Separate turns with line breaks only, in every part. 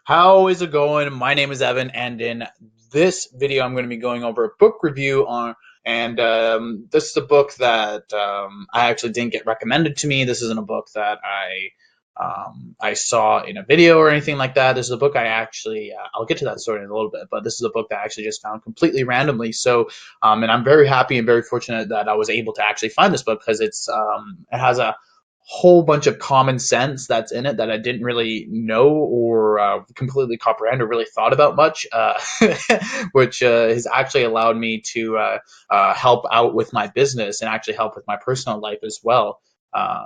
How is it going? My name is Evan, and in this video, I'm going to be going over a book review on. And this is a book that I actually didn't get recommended to me. This isn't a book that I saw in a video or anything like that. This is a book I actually I'll get to that story in a little bit, but this is a book that I actually just found completely randomly. So, and I'm very happy and very fortunate that I was able to actually find this book because it has a whole bunch of common sense that's in it that I didn't really know or completely comprehend or really thought about much, which has actually allowed me to help out with my business and actually help with my personal life as well.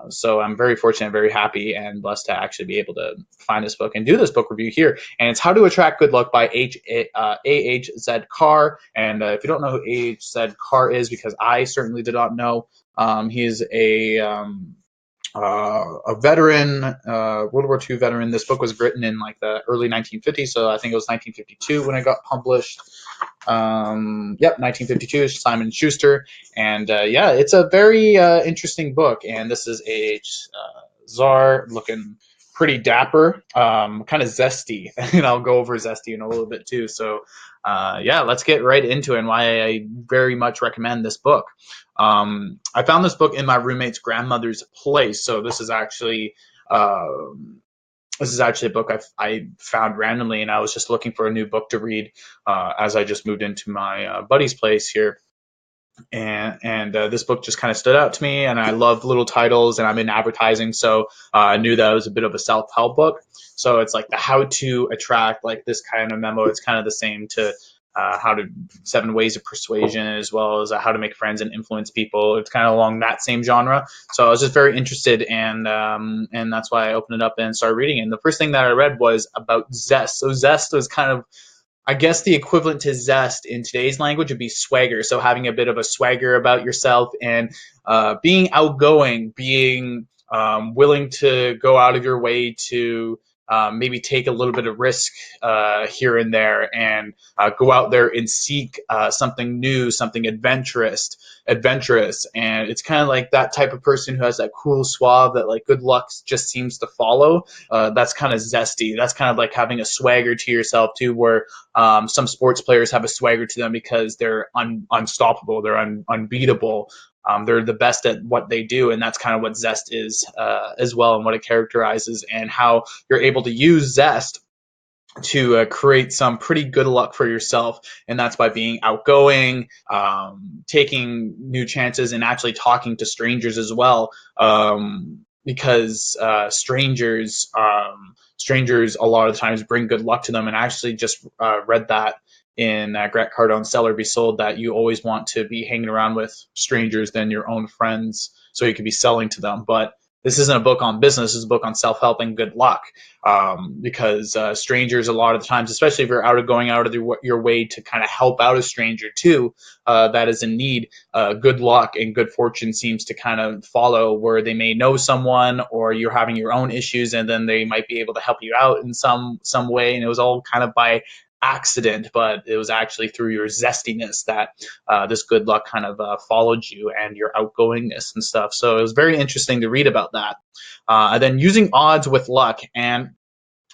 So I'm very fortunate, very happy, and blessed to actually be able to find this book and do this book review here. And it's How to Attract Good Luck by A.H.Z. Carr. And if you don't know who A.H.Z. Carr is, because I certainly did not know, he is a veteran, World War II veteran. This book was written in like the early 1950s, so I think it was 1952 when it got published. Yep, 1952, Simon Schuster, and yeah, it's a very interesting book. And this is A.H. Czar looking pretty dapper, kind of zesty, and I'll go over zesty in a little bit too. So, yeah, let's get right into it and why I very much recommend this book. I found this book in my roommate's grandmother's place, so uh, this is actually a book I found randomly, and I was just looking for a new book to read as I just moved into my buddy's place here. And this book just kind of stood out to me, and I love little titles, and I'm in advertising, so I knew that it was a bit of a self-help book. So it's like the how to attract, like this kind of memo. It's kind of the same to how to 7 ways of persuasion, as well as how to make friends and influence people. It's kind of along that same genre. So I was just very interested, and that's why I opened it up and started reading it. And the first thing that I read was about Zest. So Zest was kind of, I guess, the equivalent to zest in today's language would be swagger. So having a bit of a swagger about yourself and being outgoing, being willing to go out of your way to maybe take a little bit of risk here and there, and go out there and seek something new, something adventurous. And it's kind of like that type of person who has that cool suave that like good luck just seems to follow. That's kind of zesty. That's kind of like having a swagger to yourself too, where some sports players have a swagger to them because they're unstoppable, they're unbeatable. They're the best at what they do, and that's kind of what Zest is as well, and what it characterizes, and how you're able to use Zest to create some pretty good luck for yourself. And that's by being outgoing, taking new chances, and actually talking to strangers as well. Because strangers a lot of times bring good luck to them. And I actually just read that in Grant Cardone's Sell or Be Sold, that you always want to be hanging around with strangers than your own friends, so you can be selling to them. But this isn't a book on business. It's a book on self-help and good luck, because strangers a lot of the times, especially if you're going out of your way to kind of help out a stranger too, that is in need, good luck and good fortune seems to kind of follow, where they may know someone, or you're having your own issues, and then they might be able to help you out in some way. And it was all kind of by accident, but it was actually through your zestiness that this good luck kind of followed you, and your outgoingness and stuff. So it was very interesting to read about that. And then using odds with luck. And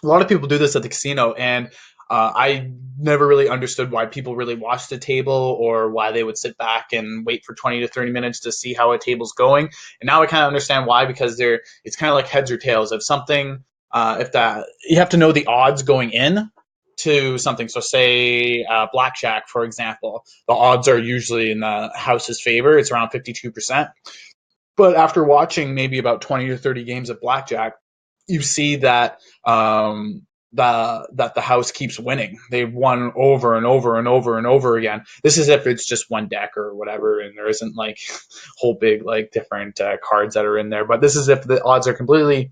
a lot of people do this at the casino, and I never really understood why people really watch the table, or why they would sit back and wait for 20 to 30 minutes to see how a table's going. And now I kind of understand why, because it's kind of like heads or tails. If something, if that, you have to know the odds going in to something. So say blackjack, for example, the odds are usually in the house's favor. It's around 52%. But after watching maybe about 20 to 30 games of blackjack, you see that the house keeps winning. They've won over and over and over and over again. This is if it's just one deck or whatever, and there isn't like whole big like different cards that are in there. But this is if the odds are completely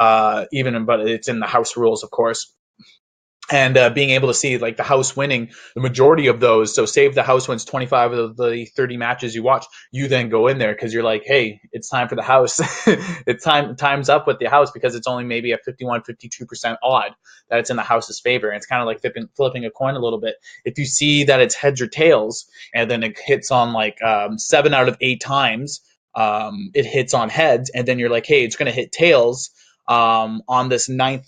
even, but it's in the house rules, of course. And being able to see like the house winning the majority of those. So say if the house wins 25 of the 30 matches you watch, you then go in there because you're like, hey, it's time for the house. It's time's up with the house, because it's only maybe a 51-52% odd that it's in the house's favor. And it's kind of like flipping a coin a little bit. If you see that it's heads or tails, and then it hits on like 7 out of 8 times, it hits on heads, and then you're like, hey, it's going to hit tails. on this ninth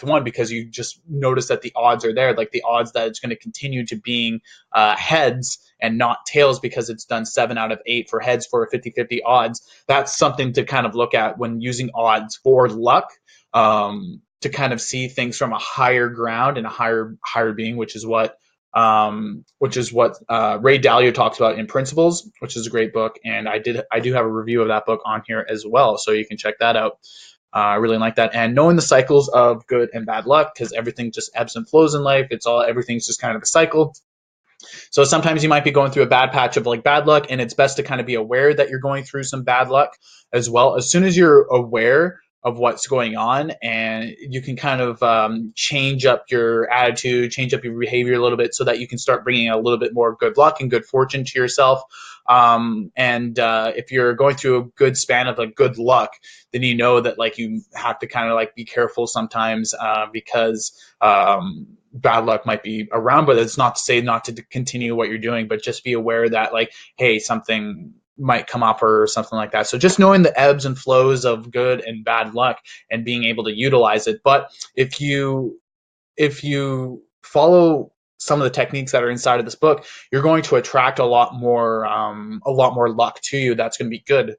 one, because you just notice that the odds are there, like the odds that it's going to continue to being heads and not tails, because it's done 7 out of 8 for heads for a 50-50 odds. That's something to kind of look at when using odds for luck, to kind of see things from a higher ground and a higher being, which is what Ray Dalio talks about in Principles, which is a great book, and I do have a review of that book on here as well, so you can check that out. I really like that, and knowing the cycles of good and bad luck, because everything just ebbs and flows in life. Everything's just kind of a cycle. So sometimes you might be going through a bad patch of like bad luck, and it's best to kind of be aware that you're going through some bad luck as well. As soon as you're aware of what's going on, and you can kind of change up your attitude, change up your behavior a little bit, so that you can start bringing a little bit more good luck and good fortune to yourself. And if you're going through a good span of like good luck, then you know that like you have to kind of like be careful sometimes, because bad luck might be around. But it's not to say not to continue what you're doing, but just be aware that like, hey, something might come up or something like that. So just knowing the ebbs and flows of good and bad luck and being able to utilize it. But if you follow some of the techniques that are inside of this book, you're going to attract a lot more luck to you. That's going to be good,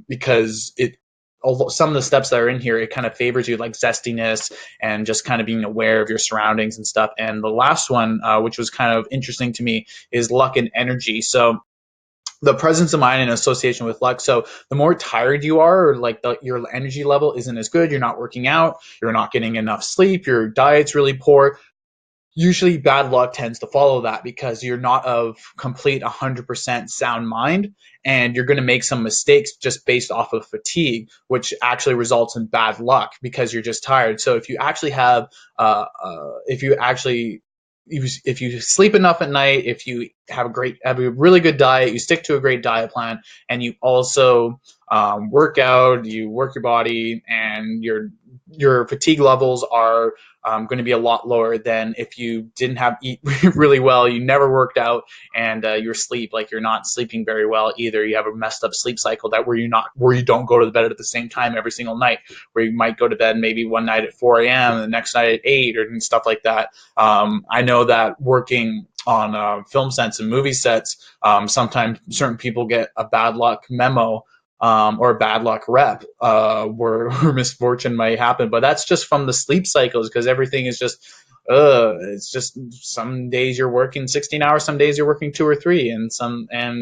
because some of the steps that are in here, it kind of favors you, like zestiness and just kind of being aware of your surroundings and stuff. And the last one, which was kind of interesting to me, is luck and energy. So the presence of mind in association with luck. So the more tired you are, or like your energy level isn't as good, you're not working out, you're not getting enough sleep, your diet's really poor, usually bad luck tends to follow that, because you're not of complete 100% sound mind, and you're going to make some mistakes just based off of fatigue, which actually results in bad luck because you're just tired. So if you actually have if you sleep enough at night, if you have a really good diet, you stick to a great diet plan, and you also work out, you work your body, and your fatigue levels are going to be a lot lower than if you didn't eat really well, you never worked out, and your sleep, like you're not sleeping very well either. You have a messed up sleep cycle where you don't go to bed at the same time every single night, where you might go to bed maybe one night at 4 a.m. and the next night at 8 and stuff like that. I know that working on film sets and movie sets, sometimes certain people get a bad luck memo, or a bad luck rep, where misfortune might happen. But that's just from the sleep cycles, because everything is just, it's just some days you're working 16 hours, some days you're working 2 or 3, and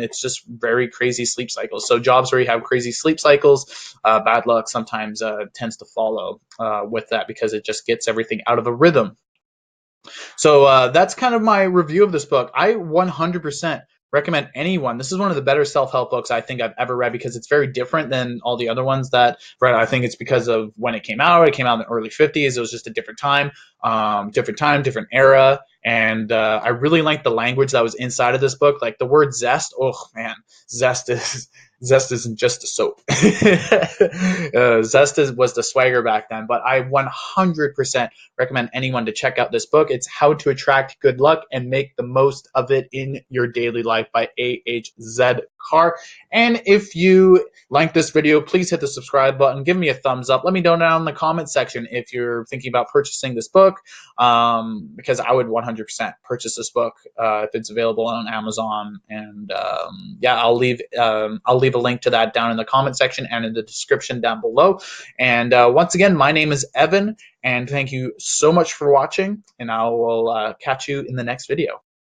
it's just very crazy sleep cycles. So jobs where you have crazy sleep cycles, bad luck sometimes tends to follow with that, because it just gets everything out of a rhythm. So that's kind of my review of this book. I 100% recommend anyone. This is one of the better self-help books I think I've ever read, because it's very different than all the other ones that I've read. I think it's because of when it came out. It came out in the early 50s. It was just a different time, different era. And I really like the language that was inside of this book. Like the word zest. Oh, man. Zest isn't just a soap. Was the swagger back then. But I 100% recommend anyone to check out this book. It's How to Attract Good Luck and Make the Most of It in Your Daily Life by A.H.Z. Carr. And if you like this video, please hit the subscribe button. Give me a thumbs up. Let me know down in the comment section if you're thinking about purchasing this book, because I would 100% purchase this book if it's available on Amazon. And yeah, I'll leave a link to that down in the comment section and in the description down below. And once again, my name is Evan, and thank you so much for watching, and I will catch you in the next video.